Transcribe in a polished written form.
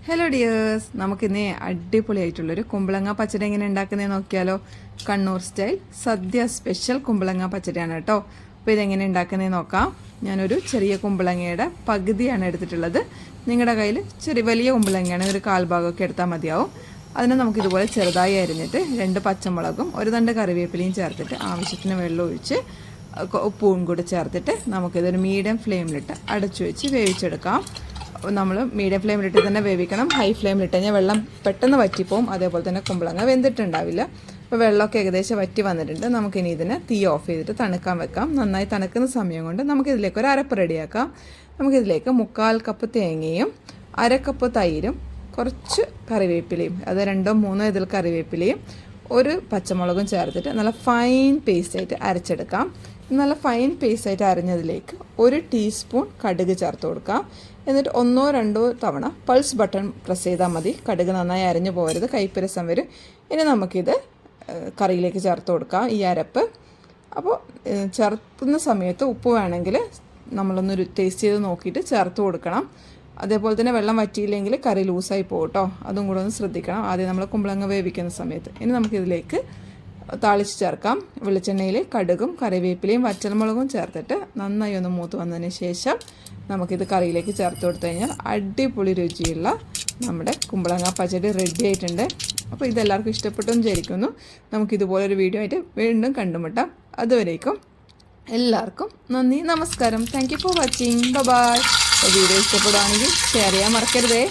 Hello dears, നമുക്കിന്ന് അടിപൊളിയായിട്ടുള്ളൊരു കുമ്പളങ്ങ പച്ചടി എങ്ങനെ ഉണ്ടാക്കുന്നതെന്ന് നോക്കിയാലോ. കണ്ണൂർ സ്റ്റൈൽ സദ്യ സ്പെഷ്യൽ കുമ്പളങ്ങ പച്ചടിയാണ് കേട്ടോ. അപ്പോൾ ഇതെങ്ങനെ ഉണ്ടാക്കുന്നതെന്ന് നോക്കാം. ഞാനൊരു ചെറിയ കുമ്പളങ്ങയുടെ പകുതിയാണ് എടുത്തിട്ടുള്ളത്. നിങ്ങളുടെ കയ്യിൽ വലിയ കുമ്പളങ്ങയാണ്, ഒരു കാൽഭാഗമൊക്കെ എടുത്താൽ മതിയാവും. അതിനെ നമുക്കിതുപോലെ ചെറുതായി അരിഞ്ഞിട്ട് 2 പച്ചമുളകും 1 തണ്ട് കറിവേപ്പിലയും ചേർത്തിട്ട് ആവശ്യത്തിന് വെള്ളം ഒഴിച്ച് ഉപ്പും കൂടി ചേർത്തിട്ട് നമുക്കിതൊരു മീഡിയം ഫ്ലെയിമിലിട്ട് അടച്ചു വെച്ച് വേവിച്ചെടുക്കാം. നമ്മൾ മീഡിയം ഫ്ലെയിമിലിട്ട് തന്നെ വേവിക്കണം. ഹൈ ഫ്ലെയിമിലിട്ട് കഴിഞ്ഞാൽ വെള്ളം പെട്ടെന്ന് വറ്റിപ്പോവും, അതേപോലെ തന്നെ കുമ്പളങ്ങ വെന്തിട്ടുണ്ടാവില്ല. അപ്പോൾ വെള്ളമൊക്കെ ഏകദേശം വറ്റി വന്നിട്ടുണ്ട്. നമുക്കിനി ഇതിനെ തീ ഓഫ് ചെയ്തിട്ട് തണുക്കാൻ വെക്കാം. നന്നായി തണുക്കുന്ന സമയം കൊണ്ട് നമുക്കിതിലേക്ക് ഒരു അരപ്പ് റെഡിയാക്കാം. നമുക്കിതിലേക്ക് 1/4 കപ്പ് തേങ്ങയും 1/2 കപ്പ് തൈരും കുറച്ച് കറിവേപ്പിലയും, അത് 2-3 ഇതിൽ കറിവേപ്പിലയും 1 പച്ചമുളകും ചേർത്തിട്ട് നല്ല ഫൈൻ പേസ്റ്റായിട്ട് അരച്ചെടുക്കാം. നല്ല ഫൈൻ പേസ്റ്റായിട്ട് അരഞ്ഞതിലേക്ക് 1 ടീസ്പൂൺ കടുക് ചേർത്ത് കൊടുക്കാം. എന്നിട്ട് 1-2 തവണ പൾസ് ബട്ടൺ പ്രസ് ചെയ്താൽ മതി. കടുക് നന്നായി അരഞ്ഞു പോകരുത്, കൈപ്പരസം വരും. ഇനി നമുക്കിത് കറിയിലേക്ക് ചേർത്ത് കൊടുക്കാം, ഈ അരപ്പ്. അപ്പോൾ ചേർക്കുന്ന സമയത്ത് ഉപ്പ് വേണമെങ്കിൽ നമ്മളൊന്ന് ടേസ്റ്റ് ചെയ്ത് നോക്കിയിട്ട് ചേർത്ത് കൊടുക്കണം. അതേപോലെ തന്നെ വെള്ളം വറ്റിയില്ലെങ്കിൽ കറി ലൂസായി പോകും കേട്ടോ, അതും കൂടെ ഒന്ന് ശ്രദ്ധിക്കണം ആദ്യം നമ്മൾ കുമ്പളങ്ങ വേവിക്കുന്ന സമയത്ത്. ഇനി നമുക്കിതിലേക്ക് താളിച്ച് ചേർക്കാം. വെളിച്ചെണ്ണയിൽ കടുകും കറിവേപ്പിലയും വറ്റൽമുളകും ചേർത്തിട്ട് നന്നായി ഒന്ന് മൂത്ത് വന്നതിന് ശേഷം നമുക്കിത് കറിയിലേക്ക് ചേർത്ത് കൊടുത്തു കഴിഞ്ഞാൽ അടിപൊളി രുചിയുള്ള നമ്മുടെ കുമ്പളങ്ങ പച്ചടി റെഡി ആയിട്ടുണ്ട്. അപ്പോൾ ഇതെല്ലാവർക്കും ഇഷ്ടപ്പെട്ടെന്ന് വിചാരിക്കുന്നു. നമുക്കിതുപോലൊരു വീഡിയോ ആയിട്ട് വീണ്ടും കണ്ടുമുട്ടാം. അതുവരേക്കും എല്ലാവർക്കും നന്ദി, നമസ്കാരം. Thank you for watching. Bye. Video ഇഷ്ടപ്പെടുകയാണെങ്കിൽ ഷെയർ ചെയ്യാൻ മറക്കരുതേ.